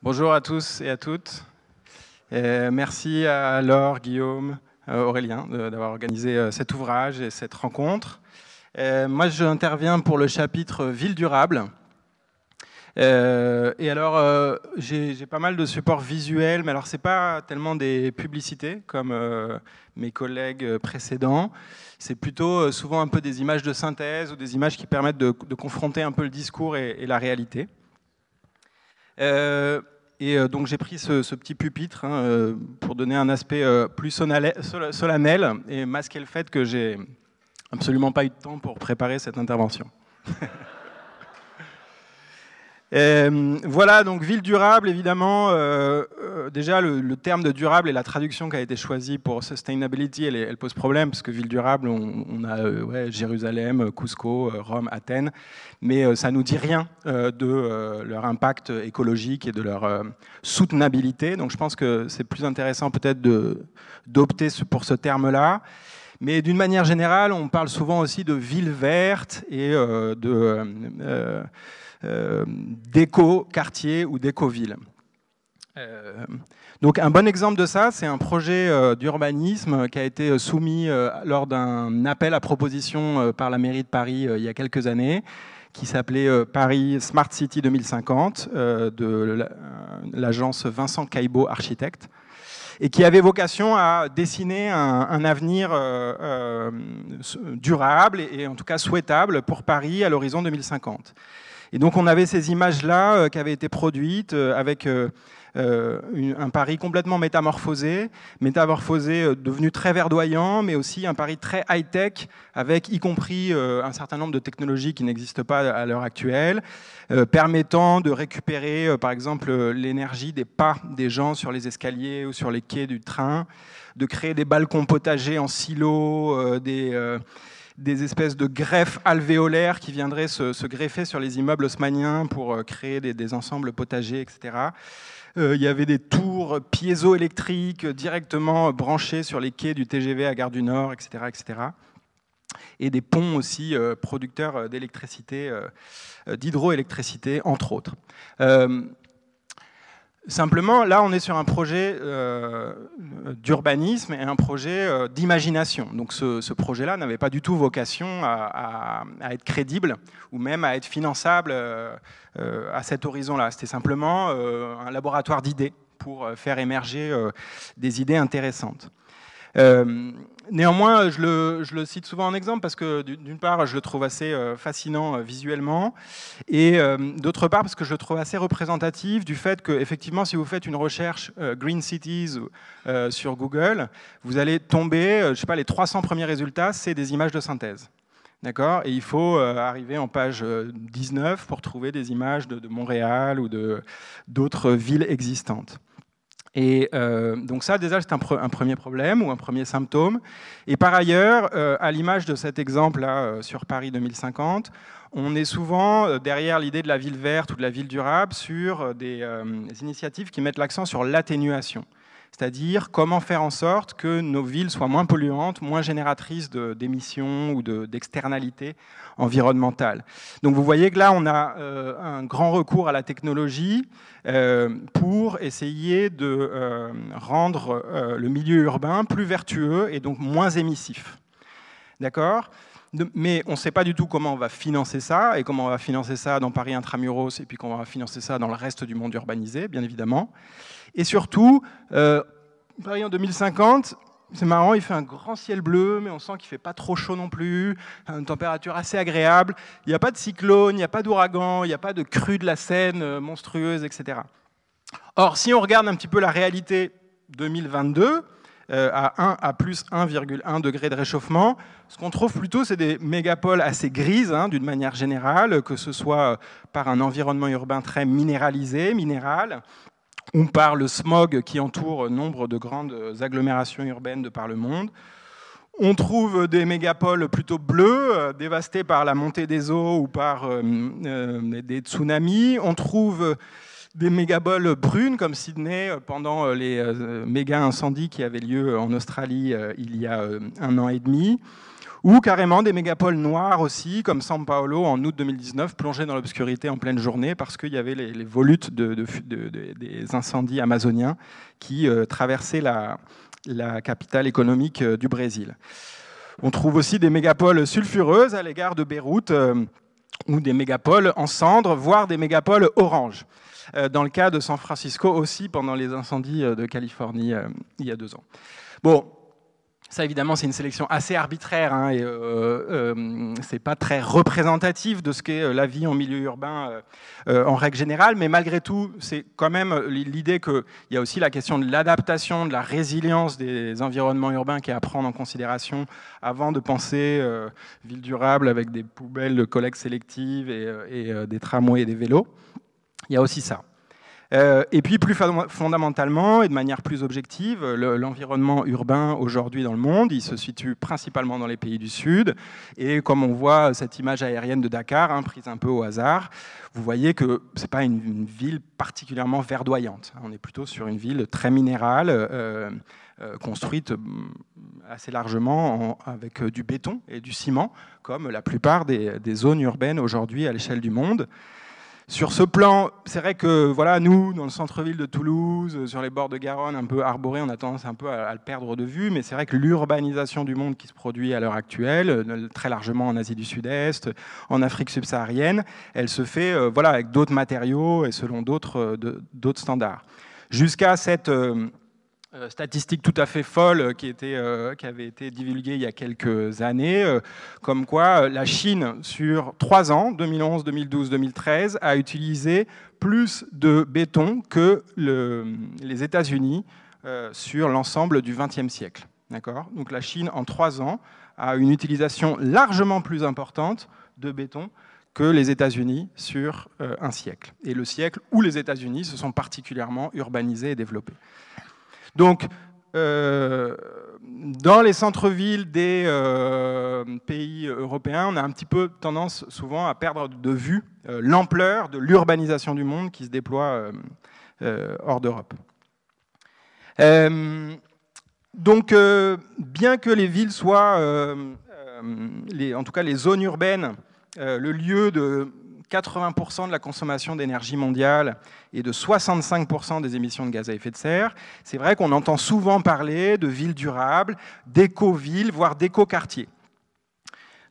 Bonjour à tous et à toutes. Merci à Laure, Guillaume, Aurélien d'avoir organisé cet ouvrage et cette rencontre. Moi, j'interviens pour le chapitre Ville durable. Et alors, j'ai pas mal de supports visuels, mais alors c'est pas tellement des publicités comme mes collègues précédents. C'est plutôt souvent un peu des images de synthèse ou des images qui permettent de confronter un peu le discours et la réalité. Donc j'ai pris ce petit pupitre pour donner un aspect plus solennel et masquer le fait que j'ai absolument pas eu de temps pour préparer cette intervention. Voilà, donc ville durable, évidemment. Déjà, le terme de durable et la traduction qui a été choisie pour sustainability, elle pose problème, parce que ville durable, on a Jérusalem, Cusco, Rome, Athènes, mais ça ne nous dit rien de leur impact écologique et de leur soutenabilité. Donc je pense que c'est plus intéressant peut-être d'opter pour ce terme-là. Mais d'une manière générale, on parle souvent aussi de ville verte et d'éco-quartier ou d'éco-ville. Donc un bon exemple de ça, c'est un projet d'urbanisme qui a été soumis lors d'un appel à proposition par la mairie de Paris il y a quelques années, qui s'appelait Paris Smart City 2050, de l'agence Vincent Caillebotte Architecte, et qui avait vocation à dessiner un avenir durable et en tout cas souhaitable pour Paris à l'horizon 2050. Et donc on avait ces images-là qui avaient été produites avec un Paris complètement métamorphosé devenu très verdoyant, mais aussi un Paris très high-tech, avec y compris un certain nombre de technologies qui n'existent pas à l'heure actuelle, permettant de récupérer par exemple l'énergie des pas des gens sur les escaliers ou sur les quais du train, de créer des balcons potagers en silos, des espèces de greffes alvéolaires qui viendraient se greffer sur les immeubles haussmanniens pour créer des ensembles potagers, etc. Il y avait des tours piézoélectriques directement branchées sur les quais du TGV à Gare du Nord, etc., etc. Et des ponts aussi producteurs d'électricité, d'hydroélectricité, entre autres. Simplement, là, on est sur un projet d'urbanisme et un projet d'imagination. Donc ce projet-là n'avait pas du tout vocation à être crédible ou même à être finançable à cet horizon-là. C'était simplement un laboratoire d'idées pour faire émerger des idées intéressantes. Néanmoins, je le cite souvent en exemple parce que d'une part, je le trouve assez fascinant visuellement et d'autre part parce que je le trouve assez représentatif du fait que, effectivement, si vous faites une recherche Green Cities sur Google, vous allez tomber, je sais pas, les 300 premiers résultats, c'est des images de synthèse. D'accord ? Et il faut arriver en page 19 pour trouver des images de Montréal ou d'autres villes existantes. Et donc ça, déjà, c'est un premier problème ou un premier symptôme. Et par ailleurs, à l'image de cet exemple-là sur Paris 2050, on est souvent derrière l'idée de la ville verte ou de la ville durable sur des initiatives qui mettent l'accent sur l'atténuation. C'est-à-dire comment faire en sorte que nos villes soient moins polluantes, moins génératrices d'émissions ou d'externalités environnementales. Donc vous voyez que là, on a un grand recours à la technologie pour essayer de rendre le milieu urbain plus vertueux et donc moins émissif. D'accord ? Mais on ne sait pas du tout comment on va financer ça, et comment on va financer ça dans Paris Intramuros, et puis comment on va financer ça dans le reste du monde urbanisé, bien évidemment. Et surtout, Paris en 2050, c'est marrant, il fait un grand ciel bleu, mais on sent qu'il ne fait pas trop chaud non plus, une température assez agréable. Il n'y a pas de cyclone, il n'y a pas d'ouragan, il n'y a pas de crue de la Seine monstrueuse, etc. Or, si on regarde un petit peu la réalité 2022, à plus 1,1 degré de réchauffement, ce qu'on trouve plutôt, c'est des mégapoles assez grises, d'une manière générale, que ce soit par un environnement urbain très minéralisé, minéral, ou par le smog qui entoure nombre de grandes agglomérations urbaines de par le monde. On trouve des mégapoles plutôt bleus, dévastés par la montée des eaux ou par des tsunamis. On trouve des mégapoles brunes comme Sydney pendant les méga incendies qui avaient lieu en Australie il y a 1 an et demi. ou carrément des mégapoles noirs aussi, comme São Paulo en août 2019, plongés dans l'obscurité en pleine journée parce qu'il y avait les volutes des incendies amazoniens qui traversaient la capitale économique du Brésil. On trouve aussi des mégapoles sulfureuses à l'égard de Beyrouth, ou des mégapoles en cendres, voire des mégapoles orange. Dans le cas de San Francisco aussi, pendant les incendies de Californie il y a 2 ans. Bon, ça évidemment c'est une sélection assez arbitraire, hein, et c'est pas très représentatif de ce qu'est la vie en milieu urbain en règle générale, mais malgré tout c'est quand même l'idée qu'il y a aussi la question de l'adaptation, de la résilience des environnements urbains qui est à prendre en considération avant de penser ville durable avec des poubelles de collecte sélective et des tramways et des vélos. Il y a aussi ça. Et puis plus fondamentalement et de manière plus objective, l'environnement urbain aujourd'hui dans le monde, il se situe principalement dans les pays du Sud. Et comme on voit cette image aérienne de Dakar, hein, prise un peu au hasard, vous voyez que ce n'est pas une ville particulièrement verdoyante. On est plutôt sur une ville très minérale, construite assez largement avec du béton et du ciment, comme la plupart des zones urbaines aujourd'hui à l'échelle du monde. Sur ce plan, c'est vrai que voilà, nous, dans le centre-ville de Toulouse, sur les bords de Garonne, un peu arboré, on a tendance un peu à le perdre de vue, mais c'est vrai que l'urbanisation du monde qui se produit à l'heure actuelle, très largement en Asie du Sud-Est, en Afrique subsaharienne, elle se fait voilà, avec d'autres matériaux et selon d'autres standards. Jusqu'à cette statistique tout à fait folle qui avait été divulguée il y a quelques années, comme quoi la Chine, sur 3 ans, 2011, 2012, 2013, a utilisé plus de béton que les États-Unis sur l'ensemble du XXe siècle. D'accord ? Donc la Chine, en 3 ans, a une utilisation largement plus importante de béton que les États-Unis sur un siècle. Et le siècle où les États-Unis se sont particulièrement urbanisés et développés. Donc, dans les centres-villes des pays européens, on a un petit peu tendance souvent à perdre de vue l'ampleur de l'urbanisation du monde qui se déploie hors d'Europe. Donc, bien que les villes soient, en tout cas les zones urbaines, le lieu de 80% de la consommation d'énergie mondiale et de 65% des émissions de gaz à effet de serre. C'est vrai qu'on entend souvent parler de villes durables, d'éco-villes, voire d'éco-quartiers.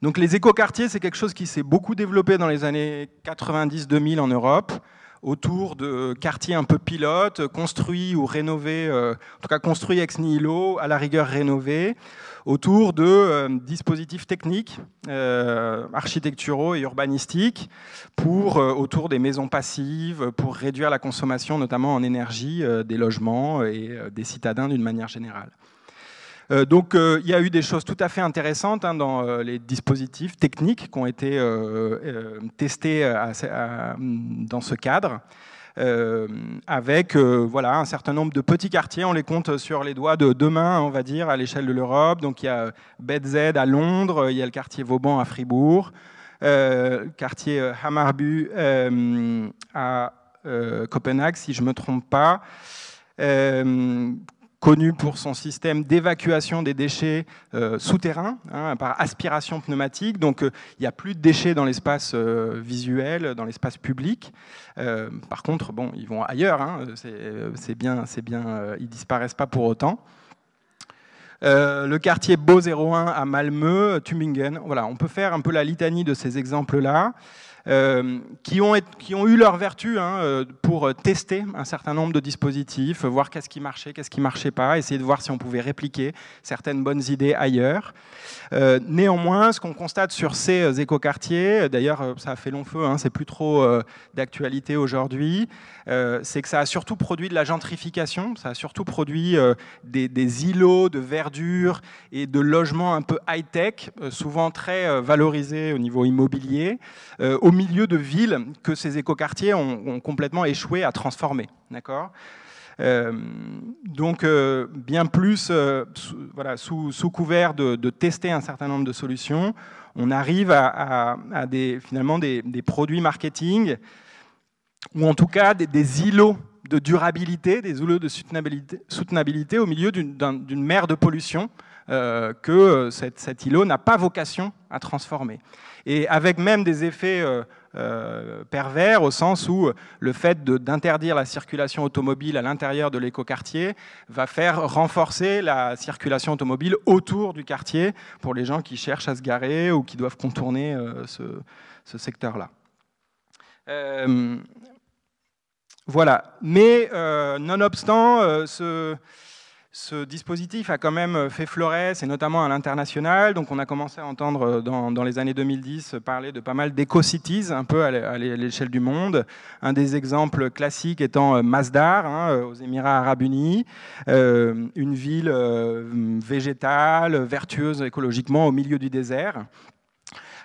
Donc les éco-quartiers, c'est quelque chose qui s'est beaucoup développé dans les années 90-2000 en Europe, autour de quartiers un peu pilotes, construits ou rénovés, en tout cas construits ex nihilo, à la rigueur rénovés, autour de dispositifs techniques, architecturaux et urbanistiques, autour des maisons passives, pour réduire la consommation, notamment en énergie, des logements et des citadins d'une manière générale. Donc il y a eu des choses tout à fait intéressantes dans les dispositifs techniques qui ont été testés dans ce cadre, avec voilà, un certain nombre de petits quartiers, on les compte sur les doigts de 2 mains, on va dire, à l'échelle de l'Europe. Donc il y a BZ à Londres, il y a le quartier Vauban à Fribourg, le quartier Hammarby à Copenhague, si je ne me trompe pas, connu pour son système d'évacuation des déchets souterrains, hein, par aspiration pneumatique. Donc il n'y a plus de déchets dans l'espace visuel, dans l'espace public. Par contre, bon, ils vont ailleurs, hein, c'est bien, ils ne disparaissent pas pour autant. Le quartier Beau 01 à Malmö, Tübingen. Voilà, on peut faire un peu la litanie de ces exemples-là. Qui ont eu leur vertu pour tester un certain nombre de dispositifs, voir qu'est-ce qui marchait pas, essayer de voir si on pouvait répliquer certaines bonnes idées ailleurs. Néanmoins, ce qu'on constate sur ces écoquartiers, d'ailleurs ça a fait long feu, c'est plus trop d'actualité aujourd'hui, c'est que ça a surtout produit de la gentrification, ça a surtout produit des îlots de verdure et de logements un peu high-tech, souvent très valorisés au niveau immobilier, au milieu de villes que ces écoquartiers ont complètement échoué à transformer. D'accord ? Donc, bien plus, voilà, sous couvert de tester un certain nombre de solutions, on arrive à finalement des produits marketing, ou en tout cas des îlots de durabilité, des îlots de soutenabilité au milieu d'une mer de pollution que cet îlot n'a pas vocation à transformer. Et avec même des effets pervers, au sens où le fait d'interdire la circulation automobile à l'intérieur de l'écoquartier va faire renforcer la circulation automobile autour du quartier pour les gens qui cherchent à se garer ou qui doivent contourner ce secteur-là. Voilà. Mais nonobstant, ce dispositif a quand même fait florès, et notamment à l'international. Donc on a commencé à entendre dans les années 2010 parler de pas mal d'éco-cities, un peu à l'échelle du monde. Un des exemples classiques étant Masdar, aux Émirats Arabes Unis, une ville végétale, vertueuse écologiquement au milieu du désert.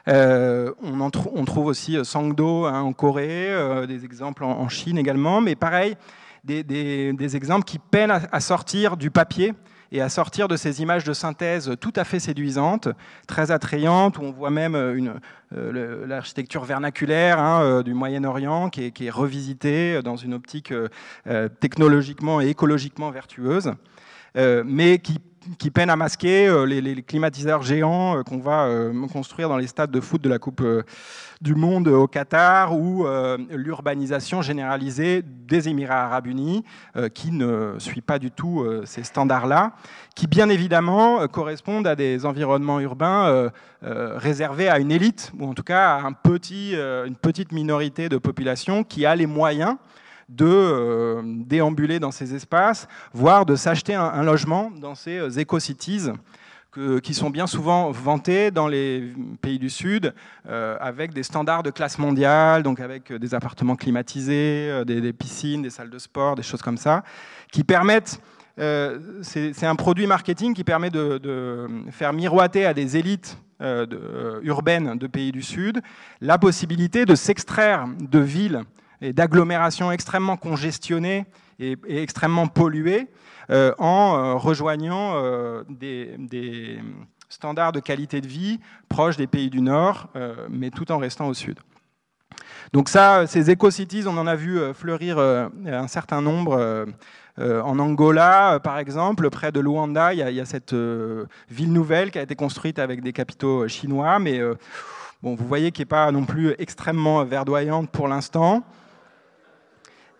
On trouve aussi Sangdo en Corée, des exemples en Chine également, mais pareil, des exemples qui peinent à sortir du papier et à sortir de ces images de synthèse tout à fait séduisantes, très attrayantes, où on voit même l'architecture vernaculaire du Moyen-Orient qui est revisitée dans une optique technologiquement et écologiquement vertueuse, mais qui peine à masquer les climatiseurs géants qu'on va construire dans les stades de foot de la Coupe du Monde au Qatar, ou l'urbanisation généralisée des Émirats Arabes Unis, qui ne suit pas du tout ces standards-là, qui bien évidemment correspondent à des environnements urbains réservés à une élite, ou en tout cas à une petite minorité de population qui a les moyens de déambuler dans ces espaces, voire de s'acheter un logement dans ces éco-cities qui sont bien souvent vantés dans les pays du Sud avec des standards de classe mondiale, donc avec des appartements climatisés, des piscines, des salles de sport, des choses comme ça, qui permettent, c'est un produit marketing qui permet de faire miroiter à des élites urbaines de pays du Sud la possibilité de s'extraire de villes et d'agglomérations extrêmement congestionnées et extrêmement polluées en rejoignant des standards de qualité de vie proches des pays du Nord, mais tout en restant au Sud. Donc ça, ces éco-cities, on en a vu fleurir un certain nombre. En Angola, par exemple, près de Luanda, il y a cette ville nouvelle qui a été construite avec des capitaux chinois, mais bon, vous voyez qu'elle n'est pas non plus extrêmement verdoyante pour l'instant.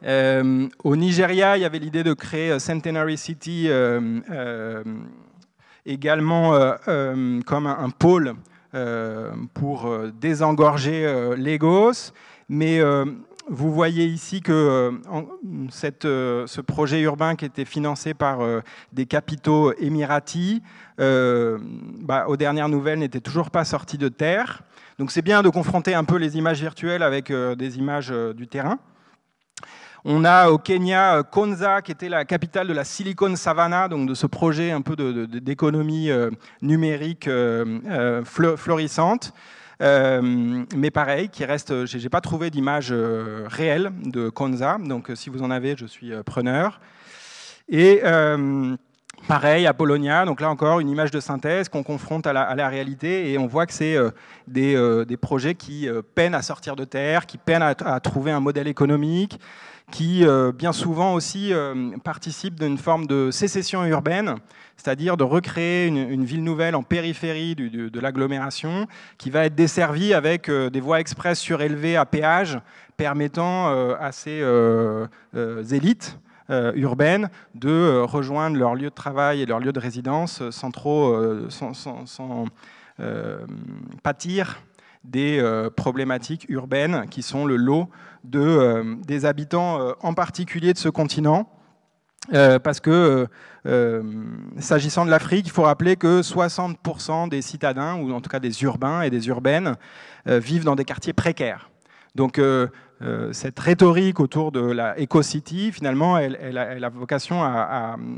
Au Nigeria, il y avait l'idée de créer Centenary City également comme un pôle pour désengorger Lagos. Mais vous voyez ici que ce projet urbain qui était financé par des capitaux émiratis, aux dernières nouvelles, n'était toujours pas sorti de terre. Donc c'est bien de confronter un peu les images virtuelles avec des images du terrain. On a au Kenya Konza, qui était la capitale de la Silicon Savannah, donc de ce projet un peu d'économie numérique florissante. Mais pareil, qui reste, j'ai pas trouvé d'image réelle de Konza, donc si vous en avez, je suis preneur. Et pareil, Apollonia, donc là encore, une image de synthèse qu'on confronte à la réalité, et on voit que c'est des projets qui peinent à sortir de terre, qui peinent à trouver un modèle économique, qui bien souvent aussi participent d'une forme de sécession urbaine, c'est-à-dire de recréer une ville nouvelle en périphérie de l'agglomération, qui va être desservie avec des voies express surélevées à péage, permettant à ces élites urbaines de rejoindre leur lieu de travail et leur lieu de résidence sans pâtir des problématiques urbaines qui sont le lot des habitants, en particulier de ce continent. Parce que, s'agissant de l'Afrique, il faut rappeler que 60% des citadins, ou en tout cas des urbains et des urbaines, vivent dans des quartiers précaires. Donc, cette rhétorique autour de la éco-city, finalement, elle a vocation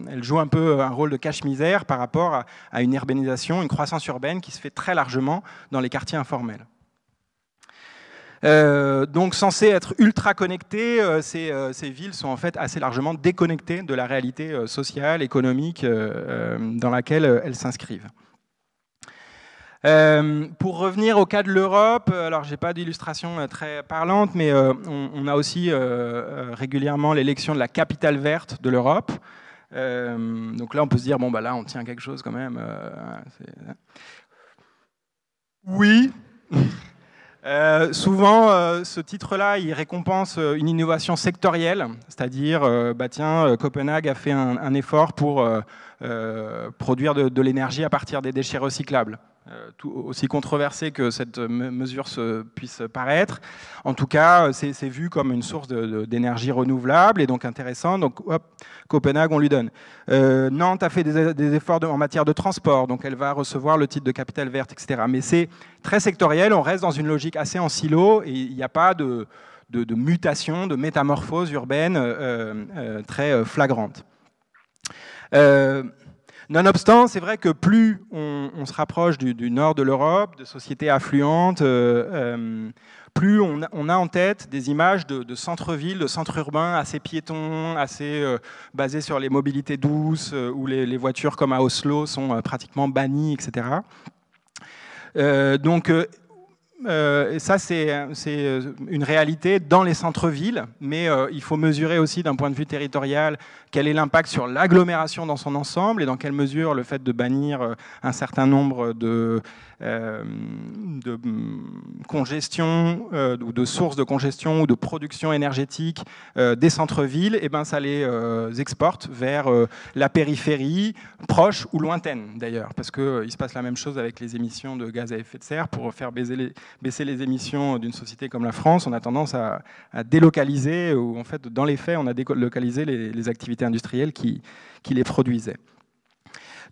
elle joue un peu un rôle de cache-misère par rapport à une urbanisation, une croissance urbaine qui se fait très largement dans les quartiers informels. Donc censées être ultra connectées, ces villes sont en fait assez largement déconnectées de la réalité sociale, économique dans laquelle elles s'inscrivent. Pour revenir au cas de l'Europe, alors j'ai pas d'illustration très parlante, mais on a aussi régulièrement l'élection de la capitale verte de l'Europe, Donc là, on peut se dire, bon, bah là, on tient quelque chose quand même. Oui. Souvent, ce titre-là, il récompense une innovation sectorielle, c'est-à-dire, bah tiens, Copenhague a fait un effort pour produire de l'énergie à partir des déchets recyclables. Aussi controversé que cette mesure puisse paraître, en tout cas, c'est vu comme une source d'énergie renouvelable et donc intéressant. Donc, hop, Copenhague, on lui donne. Nantes a fait des efforts en matière de transport, donc elle va recevoir le titre de capitale verte, etc. Mais c'est très sectoriel, on reste dans une logique assez en silo et il n'y a pas de mutation, de métamorphose urbaine très flagrante. Nonobstant, c'est vrai que plus on se rapproche du nord de l'Europe, de sociétés affluentes, plus on a en tête des images de centres-villes, de centres urbains assez piétons, assez basés sur les mobilités douces, où les voitures comme à Oslo sont pratiquement bannies, etc. Et ça, c'est une réalité dans les centres-villes, mais il faut mesurer aussi d'un point de vue territorial quel est l'impact sur l'agglomération dans son ensemble et dans quelle mesure le fait de bannir un certain nombre de congestion ou de sources de congestion ou de production énergétique des centres-villes, et ben ça les exporte vers la périphérie, proche ou lointaine d'ailleurs, parce qu'il se passe la même chose avec les émissions de gaz à effet de serre. Pour faire baisser les émissions d'une société comme la France, on a tendance à délocaliser, ou en fait dans les faits on a délocalisé les activités industrielles qui les produisaient.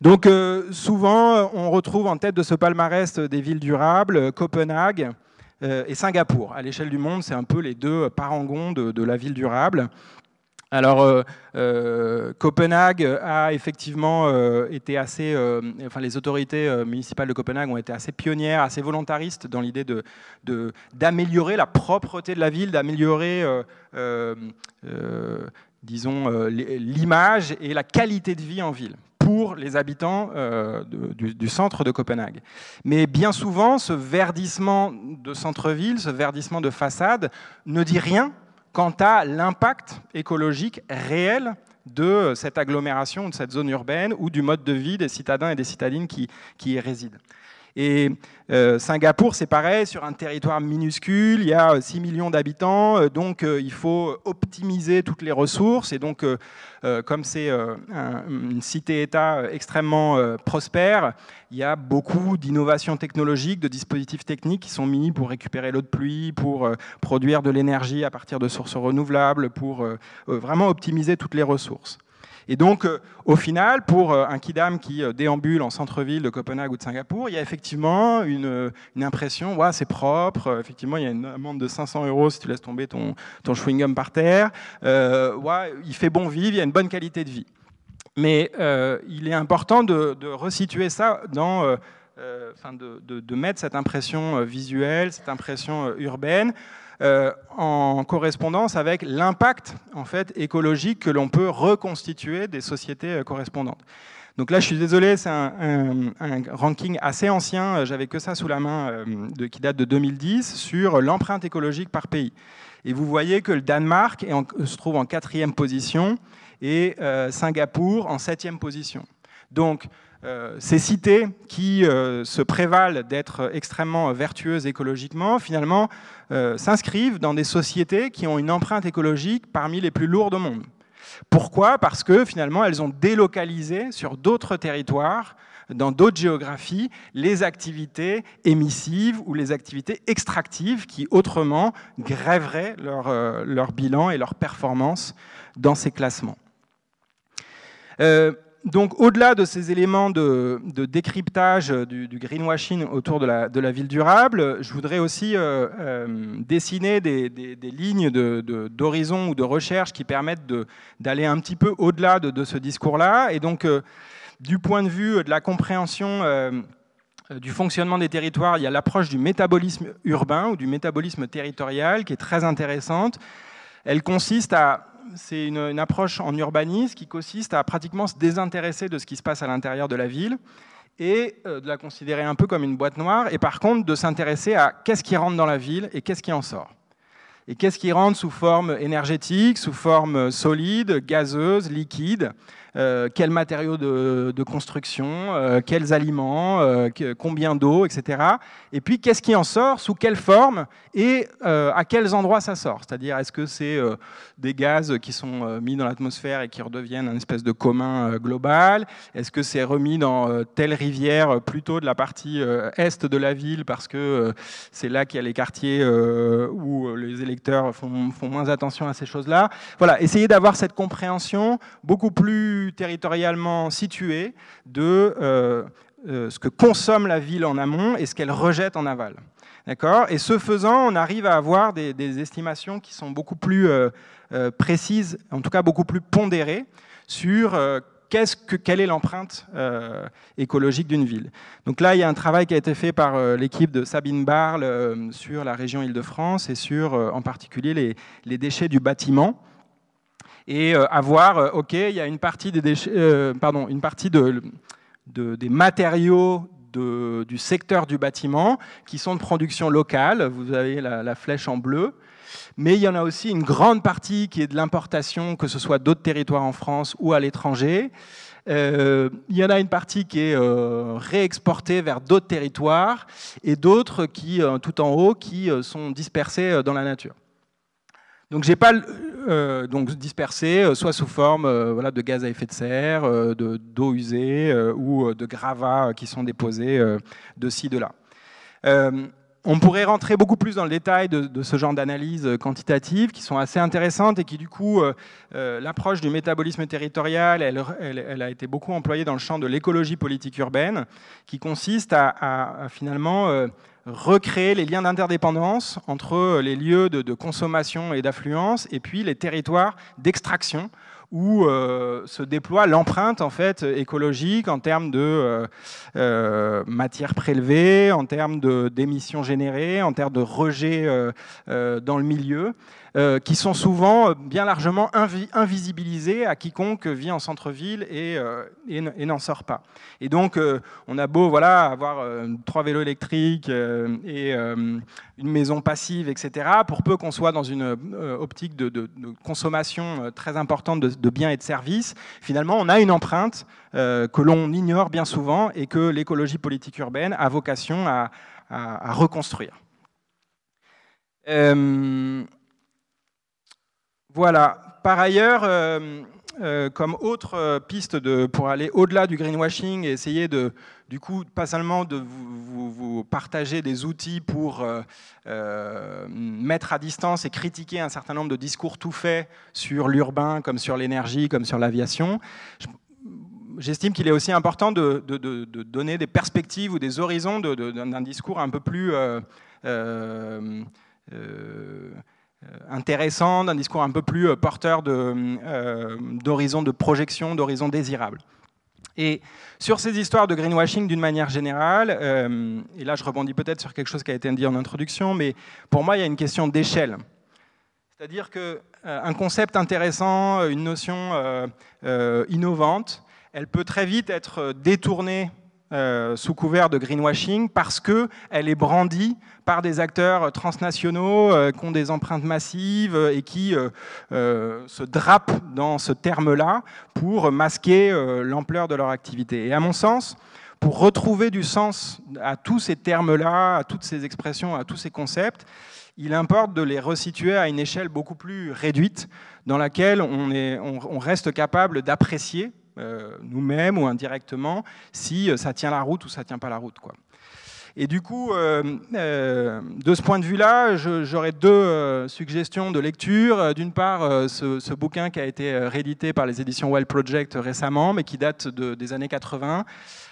Donc souvent, on retrouve en tête de ce palmarès des villes durables Copenhague et Singapour. À l'échelle du monde, c'est un peu les deux parangons de la ville durable. Alors, Copenhague a effectivement été assez... enfin, les autorités municipales de Copenhague ont été assez pionnières, assez volontaristes dans l'idée d'améliorer la propreté de la ville, d'améliorer... disons, l'image et la qualité de vie en ville pour les habitants du centre de Copenhague. Mais bien souvent, ce verdissement de centre-ville, ce verdissement de façade ne dit rien quant à l'impact écologique réel de cette agglomération, de cette zone urbaine ou du mode de vie des citadins et des citadines qui y résident. Et Singapour, c'est pareil, sur un territoire minuscule, il y a 6 millions d'habitants, donc il faut optimiser toutes les ressources. Et donc, comme c'est une cité-État extrêmement prospère, il y a beaucoup d'innovations technologiques, de dispositifs techniques qui sont mis pour récupérer l'eau de pluie, pour produire de l'énergie à partir de sources renouvelables, pour vraiment optimiser toutes les ressources. Et donc, au final, pour un kidam qui déambule en centre-ville de Copenhague ou de Singapour, il y a effectivement une impression, ouais, c'est propre, effectivement, il y a une amende de 500 € si tu laisses tomber ton chewing-gum par terre, ouais, il fait bon vivre, il y a une bonne qualité de vie. Mais il est important de resituer ça dans... de mettre cette impression visuelle, cette impression urbaine, en correspondance avec l'impact en fait, écologique que l'on peut reconstituer des sociétés correspondantes. Donc là, je suis désolé, c'est un ranking assez ancien, j'avais que ça sous la main, qui date de 2010, sur l'empreinte écologique par pays. Et vous voyez que le Danemark se trouve en 4e position et Singapour en 7e position. Donc, ces cités qui se prévalent d'être extrêmement vertueuses écologiquement, finalement, s'inscrivent dans des sociétés qui ont une empreinte écologique parmi les plus lourdes au monde. Pourquoi ? Parce que finalement, elles ont délocalisé sur d'autres territoires, dans d'autres géographies, les activités émissives ou les activités extractives qui, autrement, grèveraient leur bilan et leur performance dans ces classements. Donc, au-delà de ces éléments de décryptage du greenwashing autour de la ville durable, je voudrais aussi dessiner des lignes d'horizon ou de recherche qui permettent d'aller un petit peu au-delà de ce discours-là. Et donc, du point de vue de la compréhension du fonctionnement des territoires, il y a l'approche du métabolisme urbain ou du métabolisme territorial qui est très intéressante. Elle consiste à... C'est une approche en urbanisme qui consiste à pratiquement se désintéresser de ce qui se passe à l'intérieur de la ville et de la considérer un peu comme une boîte noire, et par contre de s'intéresser à qu'est-ce qui rentre dans la ville et qu'est-ce qui en sort. Et qu'est-ce qui rentre sous forme énergétique, sous forme solide, gazeuse, liquide, quels matériaux de construction, quels aliments, combien d'eau, etc. Et puis, qu'est-ce qui en sort, sous quelle forme et à quels endroits ça sort. C'est-à-dire, est-ce que c'est des gaz qui sont mis dans l'atmosphère et qui redeviennent un espèce de commun global? Est-ce que c'est remis dans telle rivière plutôt de la partie est de la ville parce que c'est là qu'il y a les quartiers où les électeurs font moins attention à ces choses-là? Voilà, essayer d'avoir cette compréhension beaucoup plus territorialement située de ce que consomme la ville en amont et ce qu'elle rejette en aval. D'accord ? Et ce faisant, on arrive à avoir des estimations qui sont beaucoup plus précises, en tout cas beaucoup plus pondérées, sur quelle est l'empreinte écologique d'une ville. Donc là, il y a un travail qui a été fait par l'équipe de Sabine Barle sur la région Île-de-France et sur, en particulier, les déchets du bâtiment. Et à voir, OK, il y a une partie des déchets, une partie des matériaux du secteur du bâtiment qui sont de production locale. Vous avez la flèche en bleu. Mais il y en a aussi une grande partie qui est de l'importation, que ce soit d'autres territoires en France ou à l'étranger. Il y en a une partie qui est réexportée vers d'autres territoires et d'autres qui, tout en haut, qui sont dispersées dans la nature. Donc, j'ai pas donc dispersé, soit sous forme voilà, de gaz à effet de serre, d'eau usée ou de gravats qui sont déposés de ci, de là. On pourrait rentrer beaucoup plus dans le détail de ce genre d'analyses quantitatives qui sont assez intéressantes et qui, du coup, l'approche du métabolisme territorial, elle a été beaucoup employée dans le champ de l'écologie politique urbaine, qui consiste à finalement recréer les liens d'interdépendance entre les lieux de consommation et d'affluence et puis les territoires d'extraction où se déploie l'empreinte en fait, écologique en termes de matières prélevées, en termes d'émissions générées, en termes de rejets dans le milieu, qui sont souvent bien largement invisibilisés à quiconque vit en centre-ville et n'en sort pas. Et donc, on a beau voilà, avoir 3 vélos électriques et une maison passive, etc., pour peu qu'on soit dans une optique de consommation très importante de biens et de services, finalement, on a une empreinte que l'on ignore bien souvent et que l'écologie politique urbaine a vocation à reconstruire. Voilà. Par ailleurs, comme autre piste pour aller au-delà du greenwashing et essayer du coup, pas seulement de vous partager des outils pour mettre à distance et critiquer un certain nombre de discours tout faits sur l'urbain, comme sur l'énergie, comme sur l'aviation, j'estime qu'il est aussi important de donner des perspectives ou des horizons d'un discours un peu plus intéressant, d'un discours un peu plus porteur d'horizons de projection, d'horizons désirables. Et sur ces histoires de greenwashing d'une manière générale, et là je rebondis peut-être sur quelque chose qui a été dit en introduction, mais pour moi il y a une question d'échelle. C'est-à-dire qu'un concept intéressant, une notion innovante, elle peut très vite être détournée sous couvert de greenwashing parce qu'elle est brandie par des acteurs transnationaux qui ont des empreintes massives et qui se drapent dans ce terme-là pour masquer l'ampleur de leur activité. Et à mon sens, pour retrouver du sens à tous ces termes-là, à toutes ces expressions, à tous ces concepts, il importe de les resituer à une échelle beaucoup plus réduite dans laquelle on reste capable d'apprécier nous-mêmes ou indirectement si ça tient la route ou ça ne tient pas la route, quoi. Et du coup, de ce point de vue-là, j'aurais 2 suggestions de lecture. D'une part, ce bouquin qui a été réédité par les éditions Well Project récemment, mais qui date des années 80,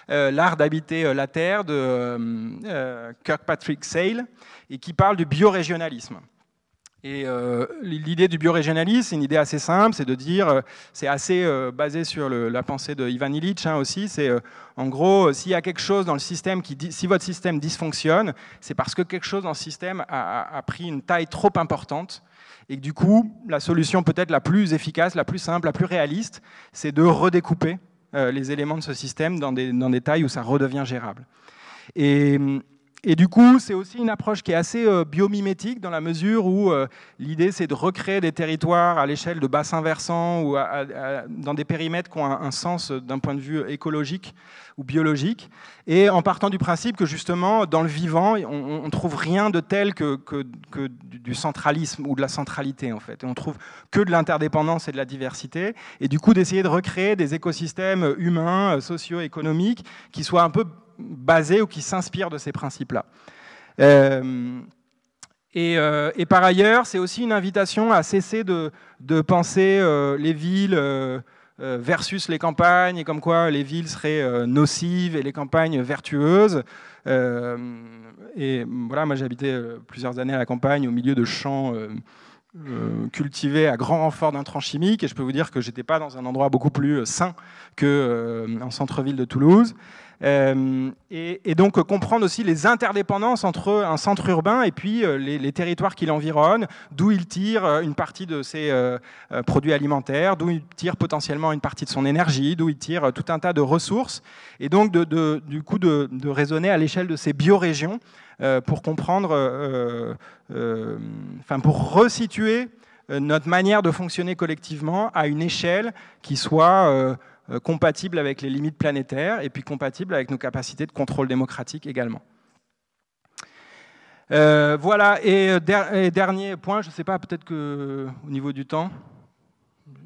L'art d'habiter la Terre de Kirkpatrick Sale, et qui parle du biorégionalisme. Et l'idée du biorégionalisme, c'est une idée assez simple, c'est de dire, c'est assez basé sur la pensée de Ivan Illich aussi, c'est en gros, s'il y a quelque chose dans le système, si votre système dysfonctionne, c'est parce que quelque chose dans le système a pris une taille trop importante, et que du coup, la solution peut-être la plus efficace, la plus simple, la plus réaliste, c'est de redécouper les éléments de ce système dans des tailles où ça redevient gérable. Et Et du coup, c'est aussi une approche qui est assez biomimétique dans la mesure où l'idée, c'est de recréer des territoires à l'échelle de bassins versants ou dans des périmètres qui ont un sens d'un point de vue écologique ou biologique, et en partant du principe que justement, dans le vivant, on ne trouve rien de tel que du centralisme ou de la centralité, en fait. Et on trouve que de l'interdépendance et de la diversité, et du coup, d'essayer de recréer des écosystèmes humains, socio-économiques, qui soient un peu basés ou qui s'inspirent de ces principes-là. Et par ailleurs, c'est aussi une invitation à cesser de penser les villes versus les campagnes, et comme quoi les villes seraient nocives et les campagnes vertueuses. Et voilà, moi j'ai habité plusieurs années à la campagne, au milieu de champs cultivés à grand renfort d'intrants chimiques, et je peux vous dire que j'étais pas dans un endroit beaucoup plus sain qu'en centre-ville de Toulouse. Et donc comprendre aussi les interdépendances entre un centre urbain et puis les territoires qui l'environnent, d'où il tire une partie de ses produits alimentaires, d'où il tire potentiellement une partie de son énergie, d'où il tire tout un tas de ressources, et donc du coup de raisonner à l'échelle de ces biorégions pour comprendre, pour resituer notre manière de fonctionner collectivement à une échelle qui soit compatible avec les limites planétaires et puis compatible avec nos capacités de contrôle démocratique également. Voilà, et dernier point, je ne sais pas, peut-être qu'au niveau du temps,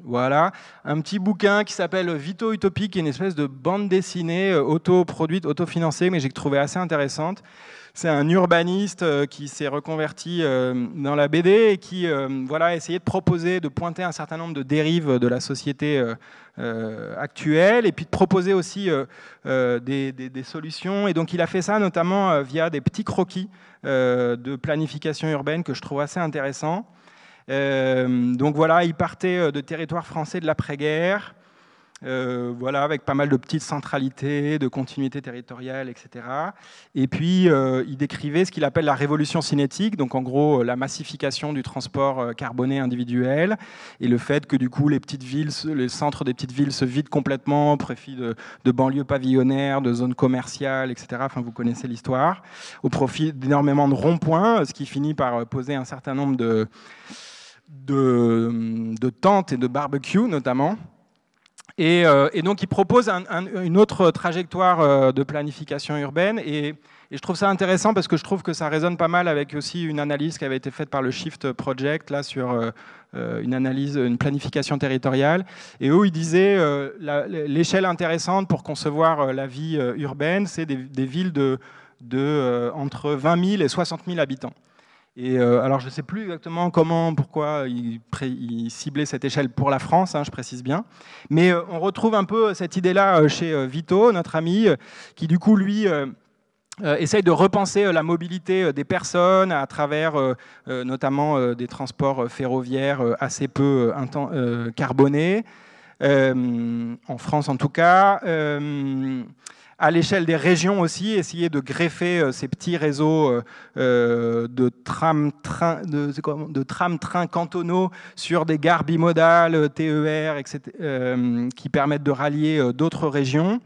voilà, un petit bouquin qui s'appelle Vito Utopie, qui est une espèce de bande dessinée autoproduite, autofinancée, mais j'ai trouvé assez intéressante. C'est un urbaniste qui s'est reconverti dans la BD et qui voilà, a essayé de proposer, de pointer un certain nombre de dérives de la société actuelle, et puis de proposer aussi des solutions. Et donc il a fait ça notamment via des petits croquis de planification urbaine que je trouve assez intéressants. Donc voilà, il partait de territoires français de l'après-guerre, voilà, avec pas mal de petites centralités, de continuité territoriale, etc. Et puis, il décrivait ce qu'il appelle la révolution cinétique, donc en gros, la massification du transport carboné individuel, et le fait que du coup, les petites villes, les centres des petites villes se vident complètement au profit de banlieues pavillonnaires, de zones commerciales, etc. Enfin, vous connaissez l'histoire, au profit d'énormément de ronds-points, ce qui finit par poser un certain nombre de tentes et de barbecues, notamment. Et donc, il propose une autre trajectoire de planification urbaine. Et je trouve ça intéressant parce que je trouve que ça résonne pas mal avec aussi une analyse qui avait été faite par le Shift Project, là, sur une planification territoriale. Et eux, ils disaient l'échelle intéressante pour concevoir la vie urbaine, c'est des villes entre 20 000 et 60 000 habitants. Et alors, je ne sais plus exactement comment, pourquoi il ciblait cette échelle pour la France, hein, je précise bien. Mais on retrouve un peu cette idée-là chez Vito, notre ami, qui du coup, lui, essaye de repenser la mobilité des personnes à travers notamment des transports ferroviaires assez peu carbonés, en France en tout cas. À l'échelle des régions aussi, essayer de greffer ces petits réseaux de tram-trains cantonaux sur des gares bimodales, TER, etc., qui permettent de rallier d'autres régions.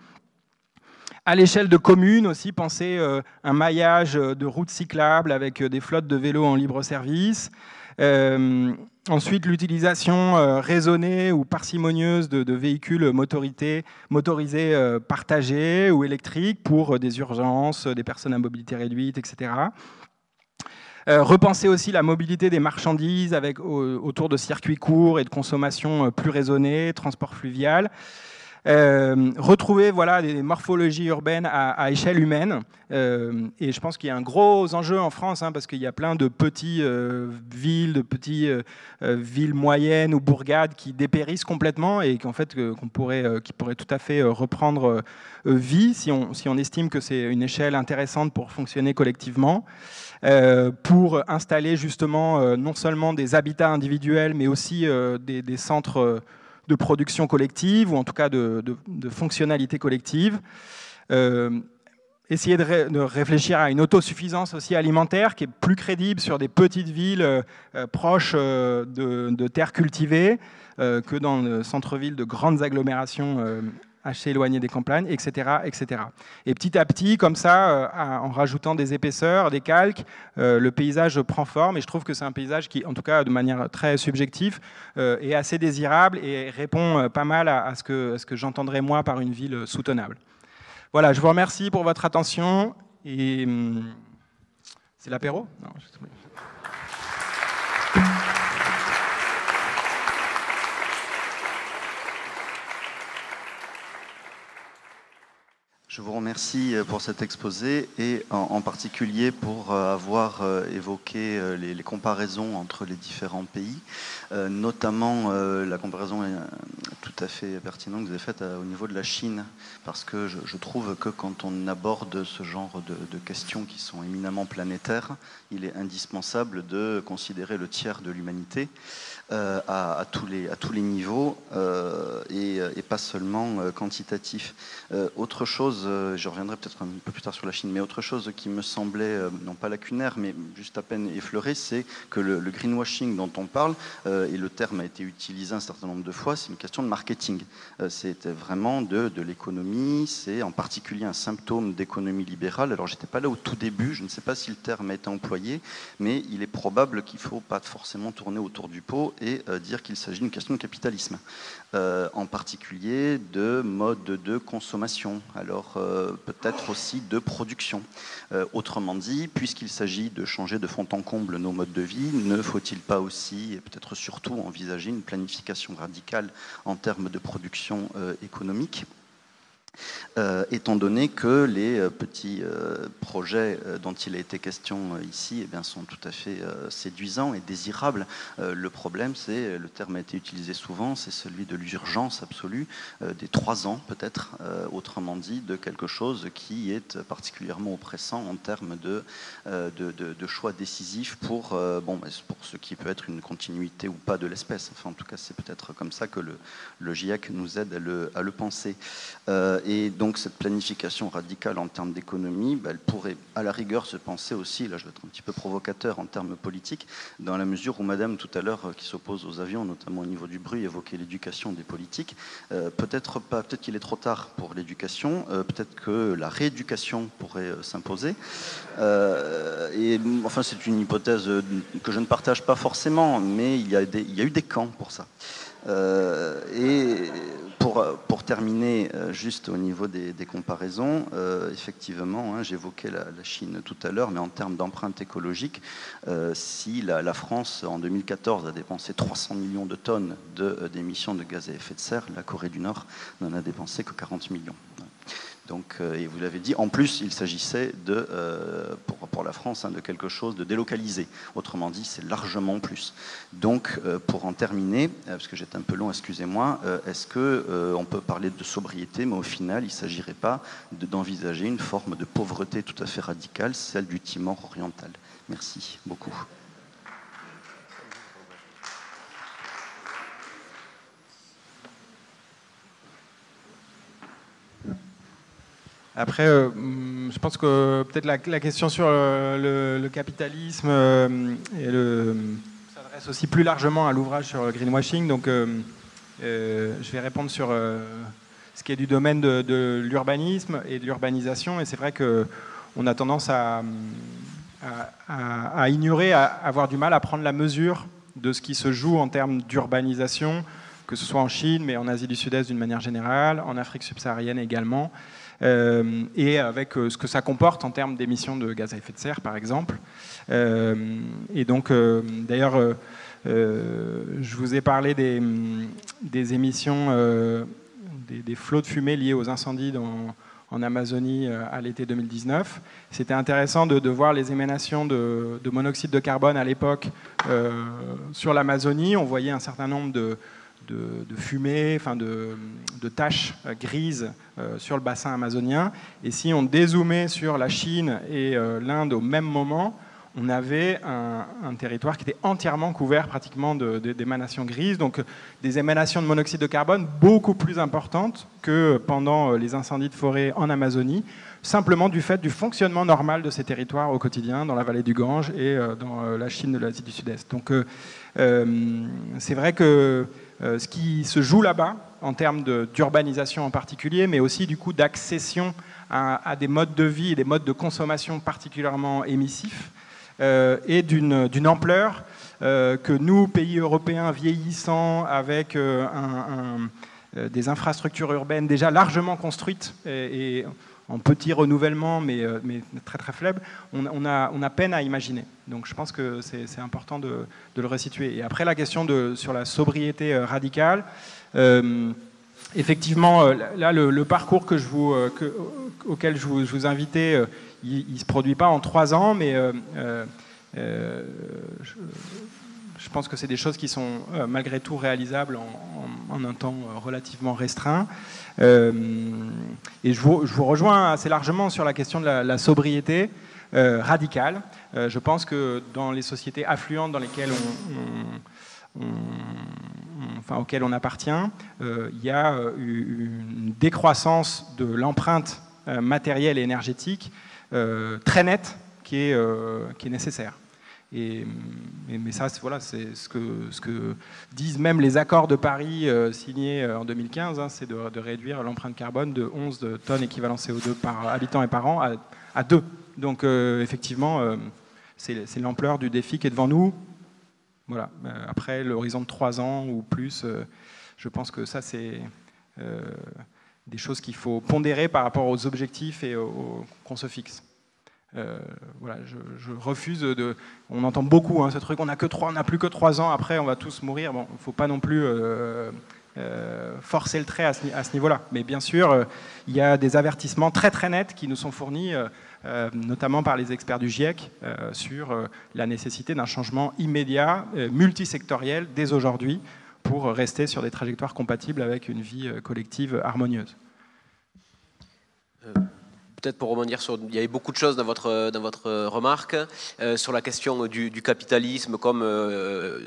À l'échelle de communes aussi, penser un maillage de routes cyclables avec des flottes de vélos en libre service. Ensuite, l'utilisation raisonnée ou parcimonieuse de véhicules motorisés partagés ou électriques pour des urgences, des personnes à mobilité réduite, etc. Repenser aussi la mobilité des marchandises autour de circuits courts et de consommation plus raisonnée, transport fluvial. Retrouver voilà, des morphologies urbaines à échelle humaine. Et je pense qu'il y a un gros enjeu en France, hein, parce qu'il y a plein de petites villes, de petites villes moyennes ou bourgades qui dépérissent complètement et qu'en fait, qui pourraient tout à fait reprendre vie si on estime que c'est une échelle intéressante pour fonctionner collectivement, pour installer justement non seulement des habitats individuels, mais aussi des centres de production collective, ou en tout cas de fonctionnalité collective. Essayer de réfléchir à une autosuffisance aussi alimentaire qui est plus crédible sur des petites villes proches de terres cultivées que dans le centre-ville de grandes agglomérations assez éloignées des campagnes, etc., etc. Et petit à petit, comme ça, en rajoutant des épaisseurs, des calques, le paysage prend forme, et je trouve que c'est un paysage qui, en tout cas de manière très subjective, est assez désirable et répond pas mal à ce que j'entendrais moi par une ville soutenable. Voilà, je vous remercie pour votre attention, et c'est l'apéro ? Non, Je vous remercie pour cet exposé et en particulier pour avoir évoqué les comparaisons entre les différents pays, notamment la comparaison tout à fait pertinente que vous avez faite au niveau de la Chine, parce que je trouve que quand on aborde ce genre de questions qui sont éminemment planétaires, il est indispensable de considérer le tiers de l'humanité à tous les niveaux et pas seulement quantitatif. Autre chose, je reviendrai peut-être un peu plus tard sur la Chine, mais autre chose qui me semblait, non pas lacunaire, mais juste à peine effleurée, c'est que le greenwashing dont on parle, et le terme a été utilisé un certain nombre de fois, c'est une question de marketing. C'est vraiment de l'économie, c'est en particulier un symptôme d'économie libérale. Alors j'étais pas là au tout début, je ne sais pas si le terme a été employé, mais il est probable qu'il ne faut pas forcément tourner autour du pot et dire qu'il s'agit d'une question de capitalisme, en particulier de mode de consommation, alors peut-être aussi de production. Autrement dit, puisqu'il s'agit de changer de fond en comble nos modes de vie, ne faut-il pas aussi, et peut-être surtout, envisager une planification radicale en termes de production économique ? Étant donné que les petits projets dont il a été question ici eh bien, sont tout à fait séduisants et désirables. Le problème, c'est, le terme a été utilisé souvent, c'est celui de l'urgence absolue, des 3 ans peut-être, autrement dit, de quelque chose qui est particulièrement oppressant en termes de choix décisifs pour ce qui peut être une continuité ou pas de l'espèce. Enfin, en tout cas, c'est peut-être comme ça que le GIEC nous aide à le penser. Et donc cette planification radicale en termes d'économie, elle pourrait à la rigueur se penser aussi, là je vais être un petit peu provocateur en termes politiques, dans la mesure où madame tout à l'heure qui s'oppose aux avions, notamment au niveau du bruit, évoquait l'éducation des politiques. Peut-être pas, peut-être qu'il est trop tard pour l'éducation, peut-être que la rééducation pourrait s'imposer. Et enfin c'est une hypothèse que je ne partage pas forcément, mais il y a eu des camps pour ça. Et pour terminer, juste au niveau des comparaisons, effectivement, j'évoquais la Chine tout à l'heure, mais en termes d'empreinte écologique, si la France, en 2014, a dépensé 300 millions de tonnes d'émissions de gaz à effet de serre, la Corée du Nord n'en a dépensé que 40 millions. Donc, et vous l'avez dit, en plus, il s'agissait pour la France de quelque chose de délocalisé. Autrement dit, c'est largement plus. Donc, pour en terminer, parce que j'étais un peu long, excusez-moi, est-ce qu'on peut parler de sobriété, mais au final, il ne s'agirait pas d'envisager une forme de pauvreté tout à fait radicale, celle du Timor oriental. Merci beaucoup. Après, je pense que peut-être la question sur le capitalisme s'adresse aussi plus largement à l'ouvrage sur le greenwashing. Donc, je vais répondre sur ce qui est du domaine de l'urbanisme et de l'urbanisation. Et c'est vrai qu'on a tendance à ignorer, à avoir du mal à prendre la mesure de ce qui se joue en termes d'urbanisation, que ce soit en Chine, mais en Asie du Sud-Est d'une manière générale, en Afrique subsaharienne également. Et avec ce que ça comporte en termes d'émissions de gaz à effet de serre, par exemple. Et donc, d'ailleurs, je vous ai parlé des émissions, des flots de fumée liés aux incendies en Amazonie à l'été 2019. C'était intéressant de voir les émanations de monoxyde de carbone à l'époque sur l'Amazonie. On voyait un certain nombre de fumée, enfin de taches grises sur le bassin amazonien. Et si on dézoomait sur la Chine et l'Inde au même moment, on avait un territoire qui était entièrement couvert pratiquement d'émanations grises, donc des émanations de monoxyde de carbone beaucoup plus importantes que pendant les incendies de forêt en Amazonie, simplement du fait du fonctionnement normal de ces territoires au quotidien, dans la vallée du Gange et dans la Chine de l'Asie du Sud-Est. Donc c'est vrai que ce qui se joue là-bas, en termes d'urbanisation en particulier, mais aussi du coup d'accession à des modes de vie et des modes de consommation particulièrement émissifs, et d'une ampleur que nous, pays européens vieillissants, avec des infrastructures urbaines déjà largement construites et en petit renouvellement, mais très très faible, on a peine à imaginer. Donc je pense que c'est important de le resituer. Et après, la question sur la sobriété radicale, effectivement, là, le parcours auquel je vous invitais, il ne se produit pas en 3 ans, mais je pense que c'est des choses qui sont malgré tout réalisables en un temps relativement restreint. Et je vous rejoins assez largement sur la question de la sobriété radicale. Je pense que dans les sociétés affluentes dans lesquelles auxquelles on appartient, il y a une décroissance de l'empreinte matérielle et énergétique très nette qui est nécessaire. Mais ça, voilà, c'est ce que disent même les accords de Paris signés en 2015, hein, c'est de réduire l'empreinte carbone de 11 tonnes équivalent CO2 par habitant et par an à 2. Donc effectivement, c'est l'ampleur du défi qui est devant nous. Voilà. Après l'horizon de 3 ans ou plus, je pense que ça, c'est des choses qu'il faut pondérer par rapport aux objectifs et qu'on se fixe. Voilà, je refuse on entend beaucoup ce truc, on n'a plus que 3 ans, après on va tous mourir. Bon, il ne faut pas non plus forcer le trait à ce niveau-là. Mais bien sûr, il y a des avertissements très très nets qui nous sont fournis, notamment par les experts du GIEC, sur la nécessité d'un changement immédiat, multisectoriel, dès aujourd'hui, pour rester sur des trajectoires compatibles avec une vie collective harmonieuse. Peut-être pour rebondir sur, il y avait beaucoup de choses dans votre remarque sur la question du capitalisme comme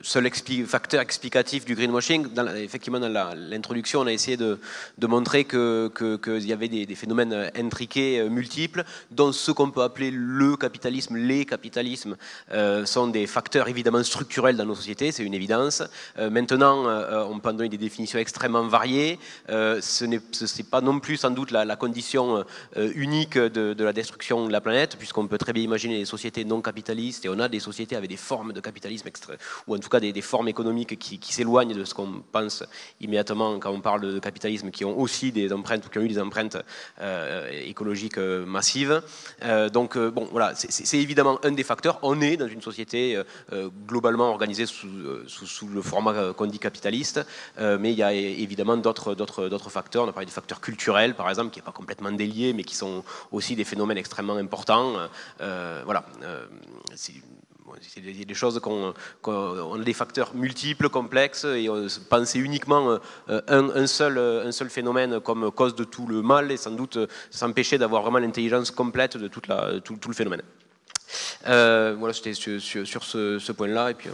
seul facteur explicatif du greenwashing. Effectivement, dans l'introduction, on a essayé de montrer qu'il y avait des phénomènes intriqués, multiples, dont ce qu'on peut appeler le capitalisme, les capitalismes, sont des facteurs évidemment structurels dans nos sociétés, c'est une évidence. Maintenant, on peut en donner des définitions extrêmement variées. Ce n'est pas non plus sans doute la condition unique de la destruction de la planète, puisqu'on peut très bien imaginer des sociétés non capitalistes, et on a des sociétés avec des formes de capitalisme, ou en tout cas des formes économiques qui s'éloignent de ce qu'on pense immédiatement quand on parle de capitalisme, qui ont aussi des empreintes, ou qui ont eu des empreintes écologiques massives. Donc bon, voilà, c'est évidemment un des facteurs. On est dans une société globalement organisée sous le format qu'on dit capitaliste, mais il y a évidemment d'autres facteurs. On a parlé des facteurs culturels, par exemple, qui n'est pas complètement délié, mais qui sont aussi des phénomènes extrêmement importants. Voilà. C'est des choses on a des facteurs multiples, complexes, et penser uniquement un seul phénomène comme cause de tout le mal, et sans doute s'empêcher d'avoir vraiment l'intelligence complète de tout le phénomène. Voilà, c'était sur ce point-là. Et puis,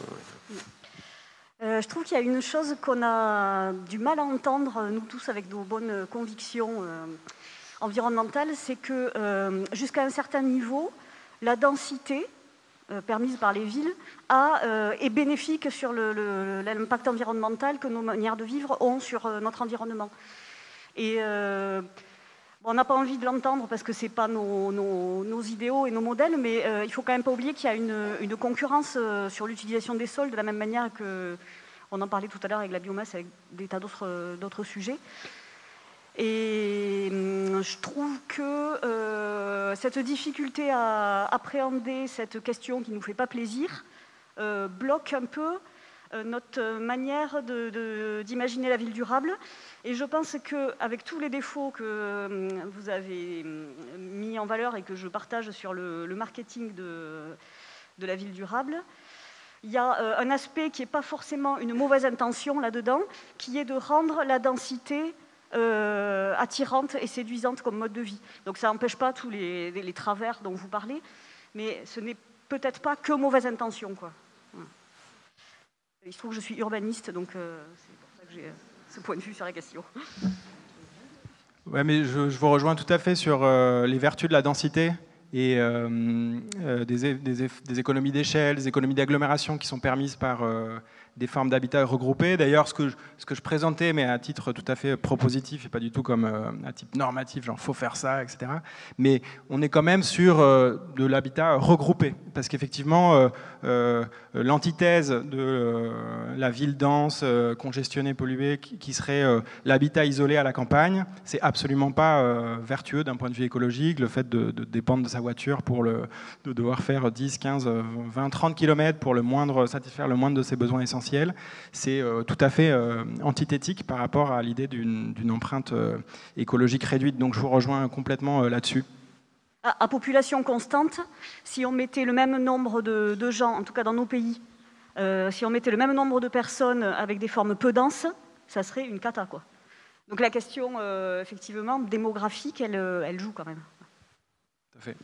je trouve qu'il y a une chose qu'on a du mal à entendre, nous tous, avec nos bonnes convictions environnementale, c'est que jusqu'à un certain niveau, la densité permise par les villes est bénéfique sur l'impact environnemental que nos manières de vivre ont sur notre environnement. Et on n'a pas envie de l'entendre parce que ce n'est pas nos idéaux et nos modèles, mais il ne faut quand même pas oublier qu'il y a une concurrence sur l'utilisation des sols, de la même manière qu'on en parlait tout à l'heure avec la biomasse, avec des tas d'autres sujets. Et je trouve que cette difficulté à appréhender cette question qui ne nous fait pas plaisir bloque un peu notre manière d'imaginer la ville durable. Et je pense qu'avec tous les défauts que vous avez mis en valeur et que je partage sur le marketing de la ville durable, il y a un aspect qui n'est pas forcément une mauvaise intention là-dedans, qui est de rendre la densité attirante et séduisante comme mode de vie. Donc ça n'empêche pas tous les travers dont vous parlez, mais ce n'est peut-être pas que mauvaise intention, quoi. Voilà. Il se trouve que je suis urbaniste, donc c'est pour ça que j'ai ce point de vue sur la question. Ouais, mais je vous rejoins tout à fait sur les vertus de la densité et des économies d'échelle, des économies d'agglomération qui sont permises par des formes d'habitat regroupés. D'ailleurs, ce que je présentais, mais à titre tout à fait propositif et pas du tout comme à type normatif, genre faut faire ça, etc. Mais on est quand même sur de l'habitat regroupé, parce qu'effectivement, l'antithèse de la ville dense, congestionnée, polluée, qui serait l'habitat isolé à la campagne, c'est absolument pas vertueux d'un point de vue écologique. Le fait de dépendre de sa voiture pour de devoir faire 10, 15, 20, 30 km pour satisfaire le moindre de ses besoins essentiels, c'est tout à fait antithétique par rapport à l'idée d'une empreinte écologique réduite. Donc je vous rejoins complètement là-dessus. À population constante, si on mettait le même nombre de gens, en tout cas dans nos pays, si on mettait le même nombre de personnes avec des formes peu denses, ça serait une cata, quoi. Donc la question, effectivement, démographique, elle joue quand même. Tout à fait.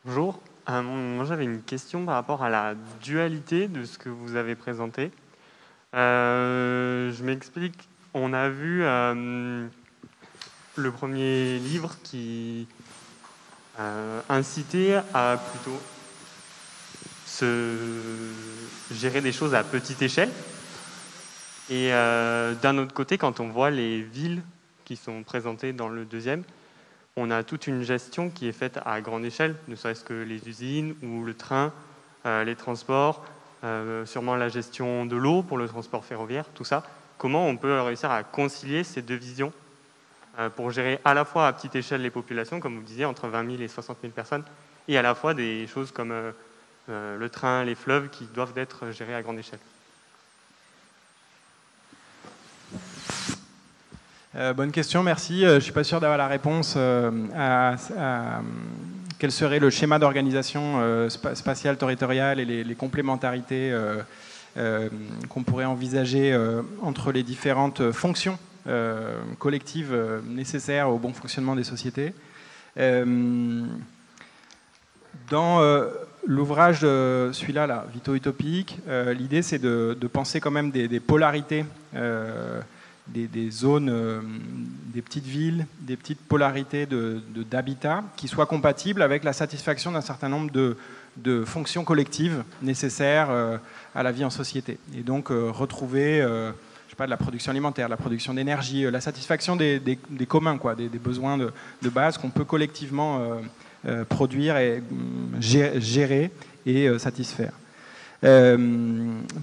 Bonjour, moi j'avais une question par rapport à la dualité de ce que vous avez présenté. Je m'explique, on a vu le premier livre qui incitait à plutôt gérer des choses à petite échelle. Et d'un autre côté, quand on voit les villes qui sont présentées dans le deuxième, on a toute une gestion qui est faite à grande échelle, ne serait-ce que les usines ou le train, les transports, sûrement la gestion de l'eau pour le transport ferroviaire, tout ça. Comment on peut réussir à concilier ces deux visions pour gérer à la fois à petite échelle les populations, comme vous disiez, entre 20 000 et 60 000 personnes, et à la fois des choses comme le train, les fleuves qui doivent être gérés à grande échelle. Bonne question, merci. Je ne suis pas sûr d'avoir la réponse à quel serait le schéma d'organisation spatiale territoriale et les complémentarités qu'on pourrait envisager entre les différentes fonctions collectives nécessaires au bon fonctionnement des sociétés. Dans l'ouvrage, celui-là, là, Vito Utopique, l'idée c'est de penser quand même des polarités, des zones, des petites villes, des petites polarités d'habitat qui soient compatibles avec la satisfaction d'un certain nombre de fonctions collectives nécessaires à la vie en société. Et donc retrouver, je sais pas, de la production alimentaire, de la production d'énergie, la satisfaction des communs, quoi, des besoins de base qu'on peut collectivement produire et gérer et satisfaire.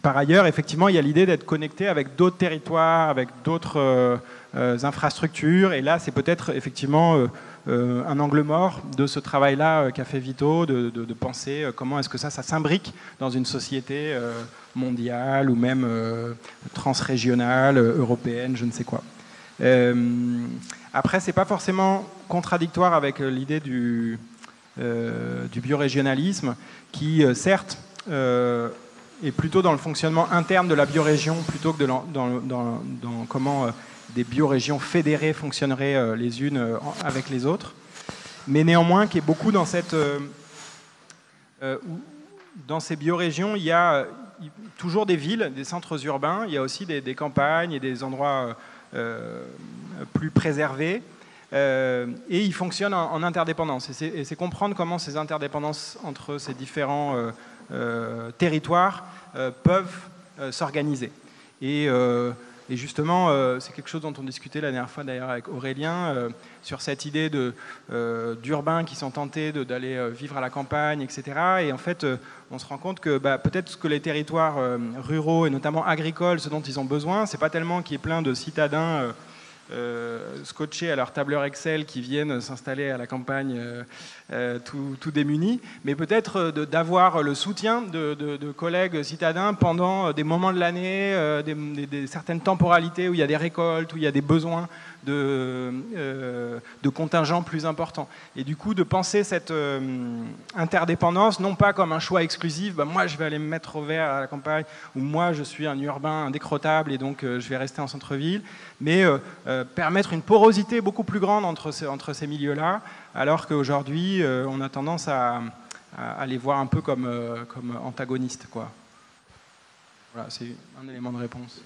Par ailleurs, effectivement, il y a l'idée d'être connecté avec d'autres territoires, avec d'autres infrastructures. Et là, c'est peut-être effectivement un angle mort de ce travail-là qu'a fait Vito, de penser comment est-ce que ça s'imbrique dans une société mondiale ou même transrégionale, européenne, je ne sais quoi. Après, c'est pas forcément contradictoire avec l'idée du biorégionalisme qui, certes, est plutôt dans le fonctionnement interne de la biorégion plutôt que dans comment des biorégions fédérées fonctionneraient les unes avec les autres, mais néanmoins qui est beaucoup dans dans ces biorégions, il y a toujours des villes, des centres urbains, il y a aussi des campagnes et des endroits plus préservés, et ils fonctionnent en interdépendance. Et c'est comprendre comment ces interdépendances entre ces différents territoires peuvent s'organiser. Et justement, c'est quelque chose dont on discutait la dernière fois d'ailleurs avec Aurélien, sur cette idée d'urbains qui sont tentés d'aller vivre à la campagne, etc. Et en fait, on se rend compte que peut-être que les territoires ruraux et notamment agricoles, ce dont ils ont besoin, c'est pas tellement qu'il y ait plein de citadins scotchés à leur tableur Excel qui viennent s'installer à la campagne tout démunis, mais peut-être d'avoir le soutien de collègues citadins pendant des moments de l'année, certaines temporalités où il y a des récoltes, où il y a des besoins de contingents plus importants. Et du coup, de penser cette interdépendance, non pas comme un choix exclusif, moi je vais aller me mettre au vert à la campagne, ou moi je suis un urbain indécrottable et donc je vais rester en centre-ville, mais permettre une porosité beaucoup plus grande entre ces milieux-là, alors qu'aujourd'hui, on a tendance à les voir un peu comme antagonistes, quoi. Voilà, c'est un élément de réponse.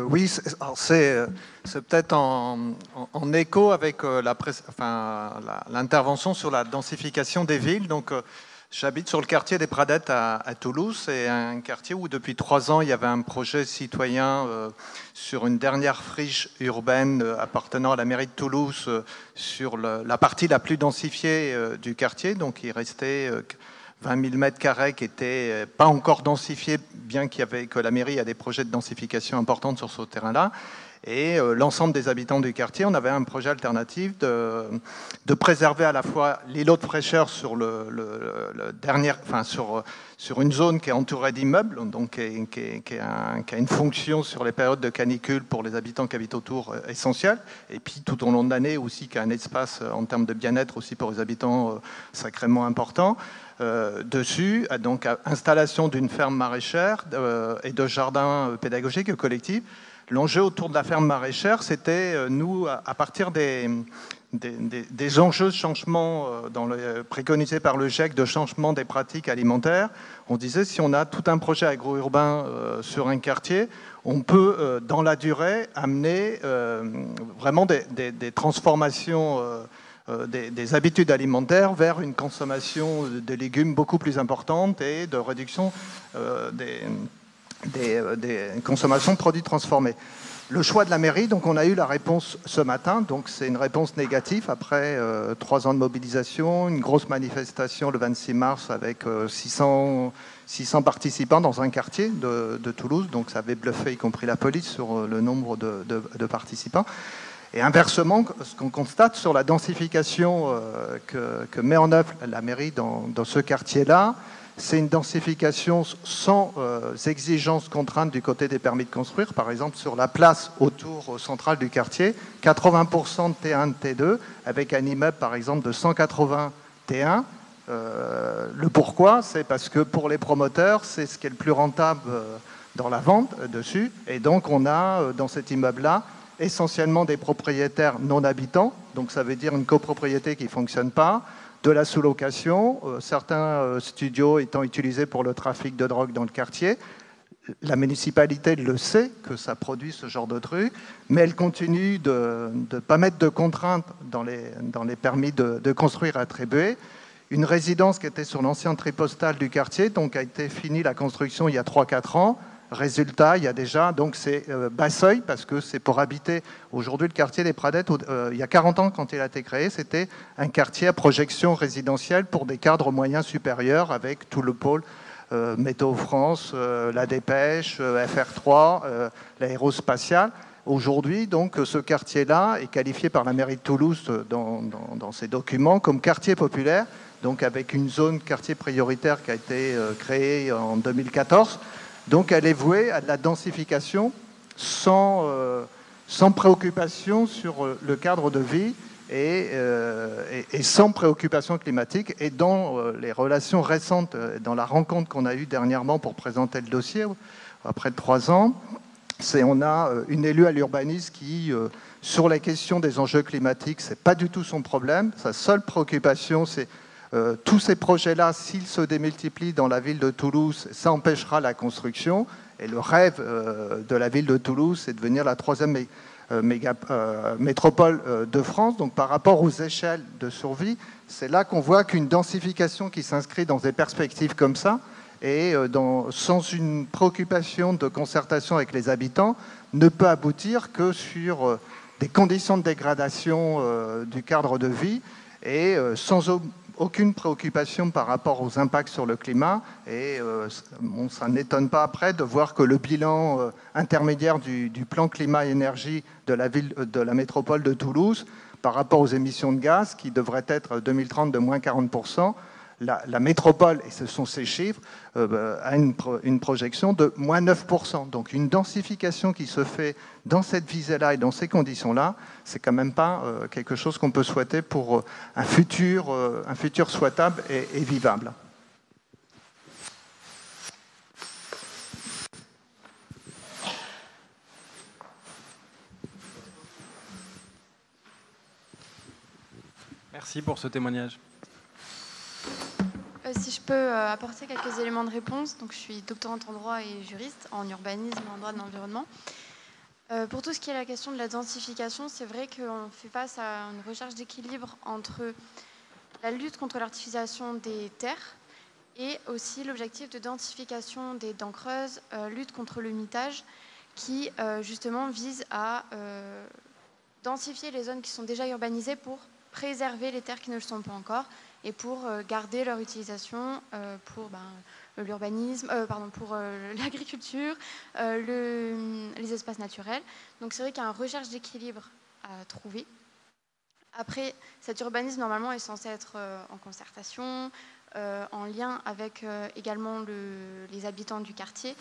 Oui, c'est peut-être en écho avec l'intervention sur la densification des villes. Donc, j'habite sur le quartier des Pradettes à Toulouse. C'est un quartier où depuis 3 ans, il y avait un projet citoyen sur une dernière friche urbaine appartenant à la mairie de Toulouse sur la partie la plus densifiée du quartier. Donc, il restait 20 000 mètres carrés qui n'étaient pas encore densifiés, bien que la mairie a des projets de densification importants sur ce terrain-là. Et l'ensemble des habitants du quartier, on avait un projet alternatif de préserver à la fois l'îlot de fraîcheur sur sur une zone qui est entourée d'immeubles, donc qui a une fonction sur les périodes de canicule pour les habitants qui habitent autour essentielle, et puis tout au long de l'année aussi qui a un espace en termes de bien-être aussi pour les habitants sacrément important. Dessus, donc installation d'une ferme maraîchère et de jardins pédagogiques et collectifs. L'enjeu autour de la ferme maraîchère, c'était, nous, à partir des enjeux de changement préconisés par le GIEC de changement des pratiques alimentaires, on disait si on a tout un projet agro-urbain sur un quartier, on peut, dans la durée, amener vraiment des transformations des habitudes alimentaires vers une consommation de légumes beaucoup plus importante et de réduction des consommations de produits transformés. Le choix de la mairie, donc on a eu la réponse ce matin, donc c'est une réponse négative après 3 ans de mobilisation, une grosse manifestation le 26 mars avec 600 participants dans un quartier de Toulouse, donc ça avait bluffé y compris la police sur le nombre de participants. Et inversement, ce qu'on constate sur la densification que met en œuvre la mairie dans ce quartier-là, c'est une densification sans exigences contraintes du côté des permis de construire. Par exemple, sur la place autour centrale du quartier, 80% de T1 de T2, avec un immeuble par exemple de 180 T1. Le pourquoi, c'est parce que pour les promoteurs, c'est ce qui est le plus rentable dans la vente dessus. Et donc on a dans cet immeuble-là essentiellement des propriétaires non habitants, donc ça veut dire une copropriété qui ne fonctionne pas, de la sous-location, certains studios étant utilisés pour le trafic de drogue dans le quartier. La municipalité le sait que ça produit ce genre de truc, mais elle continue de ne pas mettre de contraintes dans les permis de construire attribués. Une résidence qui était sur l'ancien tri postal du quartier, donc a été finie la construction il y a 3-4 ans. Résultat, il y a déjà, donc c'est bas seuil, parce que c'est pour habiter. Aujourd'hui, le quartier des Pradettes, il y a 40 ans, quand il a été créé, c'était un quartier à projection résidentielle pour des cadres moyens supérieurs, avec tout le pôle Météo France, la Dépêche, FR3, l'aérospatiale. Aujourd'hui, donc, ce quartier-là est qualifié par la mairie de Toulouse dans ses documents comme quartier populaire, donc avec une zone quartier prioritaire qui a été créée en 2014. Donc elle est vouée à de la densification sans préoccupation sur le cadre de vie et sans préoccupation climatique. Et dans les relations récentes, dans la rencontre qu'on a eue dernièrement pour présenter le dossier, après 3 ans, on a une élue à l'urbanisme qui, sur la question des enjeux climatiques, c'est pas du tout son problème. Sa seule préoccupation, c'est tous ces projets-là, s'ils se démultiplient dans la ville de Toulouse, ça empêchera la construction. Et le rêve de la ville de Toulouse, c'est de devenir la 3e métropole de France. Donc par rapport aux échelles de survie, c'est là qu'on voit qu'une densification qui s'inscrit dans des perspectives comme ça, et sans une préoccupation de concertation avec les habitants, ne peut aboutir que sur des conditions de dégradation du cadre de vie, et sans aucune préoccupation par rapport aux impacts sur le climat. Et ça n'étonne pas après de voir que le bilan intermédiaire du plan climat-énergie de la métropole de Toulouse, par rapport aux émissions de gaz, qui devraient être 2030 de moins 40%, La métropole, et ce sont ces chiffres, a une projection de moins 9%. Donc une densification qui se fait dans cette visée-là et dans ces conditions-là, c'est quand même pas quelque chose qu'on peut souhaiter pour un futur souhaitable et vivable. Merci pour ce témoignage. Si je peux apporter quelques éléments de réponse, donc je suis doctorante en droit et juriste en urbanisme et en droit de l'environnement. Pour tout ce qui est la question de la densification, c'est vrai qu'on fait face à une recherche d'équilibre entre la lutte contre l'artificialisation des terres et aussi l'objectif de densification des dents creuses, lutte contre le mitage, qui justement vise à densifier les zones qui sont déjà urbanisées pour préserver les terres qui ne le sont pas encore et pour garder leur utilisation pour l'urbanisme, pour l'agriculture, les espaces naturels. Donc c'est vrai qu'il y a une recherche d'équilibre à trouver. Après, cet urbanisme normalement est censé être en concertation, en lien avec également les habitants du quartier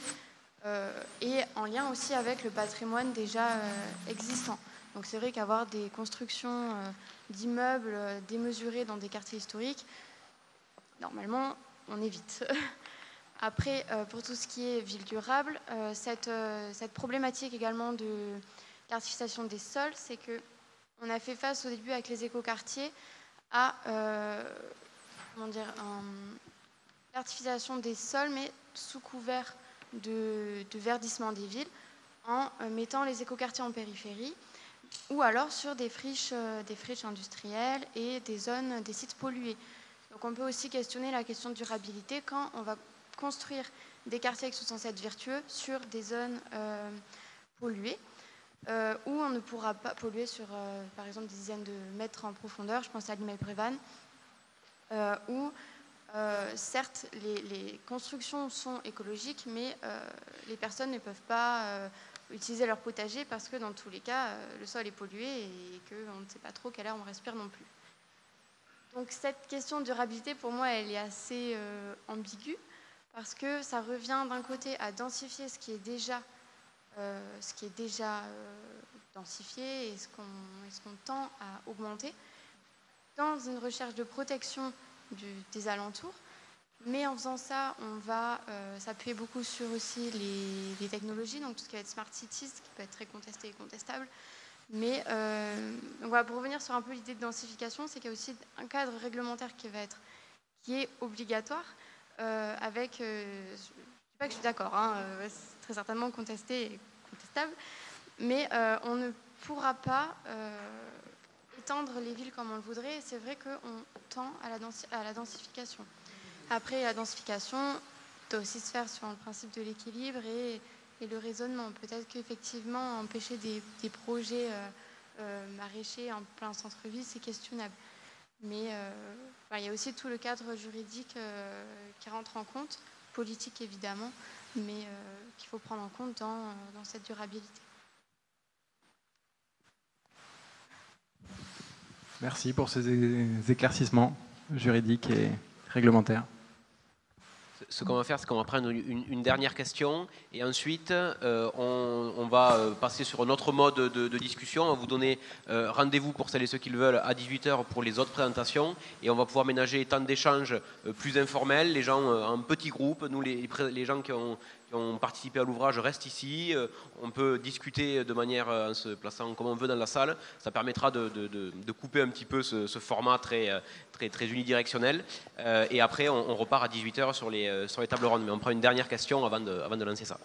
et en lien aussi avec le patrimoine déjà existant. Donc c'est vrai qu'avoir des constructions d'immeubles démesurés dans des quartiers historiques, normalement, on évite. Après, pour tout ce qui est ville durable, cette problématique également de l'artificialisation des sols, c'est qu'on a fait face au début avec les écoquartiers à l'artificialisation des sols, mais sous couvert de verdissement des villes, en mettant les écoquartiers en périphérie, ou alors sur des friches industrielles et des zones, des sites pollués. Donc on peut aussi questionner la question de durabilité quand on va construire des quartiers qui sont censés être vertueux sur des zones polluées, où on ne pourra pas polluer sur, par exemple, des dizaines de mètres en profondeur. Je pense à l'Immel-Prévanne, où certes les constructions sont écologiques, mais les personnes ne peuvent pas utiliser leur potager parce que dans tous les cas, le sol est pollué et qu'on ne sait pas trop quel air on respire non plus. Donc cette question de durabilité, pour moi, elle est assez ambiguë parce que ça revient d'un côté à densifier ce qui est déjà densifié et ce qu'on tend à augmenter dans une recherche de protection des alentours. Mais en faisant ça, on va s'appuyer beaucoup sur aussi les technologies, donc tout ce qui va être smart cities, qui peut être très contesté et contestable. Mais donc voilà, pour revenir sur un peu l'idée de densification, c'est qu'il y a aussi un cadre réglementaire qui est obligatoire, avec, je ne dis pas que je suis d'accord, c'est très certainement contesté et contestable, mais on ne pourra pas étendre les villes comme on le voudrait, et c'est vrai qu'on tend à la densification. Après, la densification doit aussi se faire sur le principe de l'équilibre et le raisonnement. Peut-être qu'effectivement, empêcher des projets maraîchers en plein centre-ville, c'est questionnable. Mais il y a aussi tout le cadre juridique qui rentre en compte, politique évidemment, mais qu'il faut prendre en compte dans cette durabilité. Merci pour ces éclaircissements juridiques et réglementaires. Ce qu'on va faire, c'est qu'on va prendre une dernière question et ensuite on va passer sur un autre mode de discussion. On va vous donner rendez-vous pour celles et ceux qui le veulent à 18h pour les autres présentations et on va pouvoir ménager temps d'échange plus informel, les gens en petits groupes. Nous, les gens qui ont participé à l'ouvrage restent ici. On peut discuter de manière en se plaçant comme on veut dans la salle. Ça permettra de couper un petit peu ce format très unidirectionnel. Et après, on repart à 18h sur les tables rondes. Mais on prend une dernière question avant de lancer ça.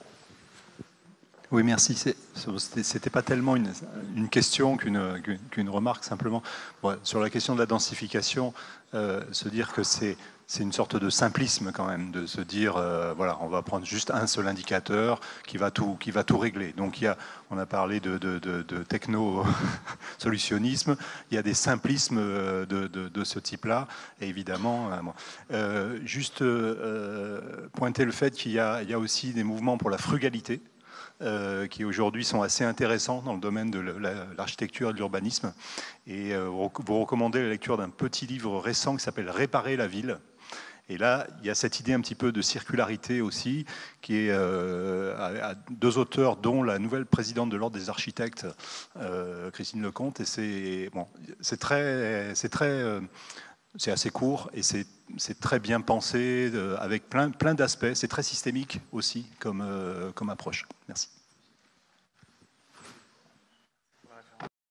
Oui, merci. C'était pas tellement une question qu'une remarque simplement. Bon, sur la question de la densification, se dire que c'est une sorte de simplisme quand même, de se dire voilà, on va prendre juste un seul indicateur qui va tout régler. Donc on a parlé de techno-solutionnisme, il y a des simplismes de ce type-là, et évidemment, juste pointer le fait qu'il y a aussi des mouvements pour la frugalité, qui aujourd'hui sont assez intéressants dans le domaine de l'architecture et de l'urbanisme. Et vous recommandez la lecture d'un petit livre récent qui s'appelle « Réparer la ville », Et là, il y a cette idée un petit peu de circularité aussi, qui est à 2 auteurs, dont la nouvelle présidente de l'Ordre des architectes, Christine Lecomte. Et c'est bon, c'est assez court et c'est très bien pensé, avec plein d'aspects. C'est très systémique aussi comme approche. Merci.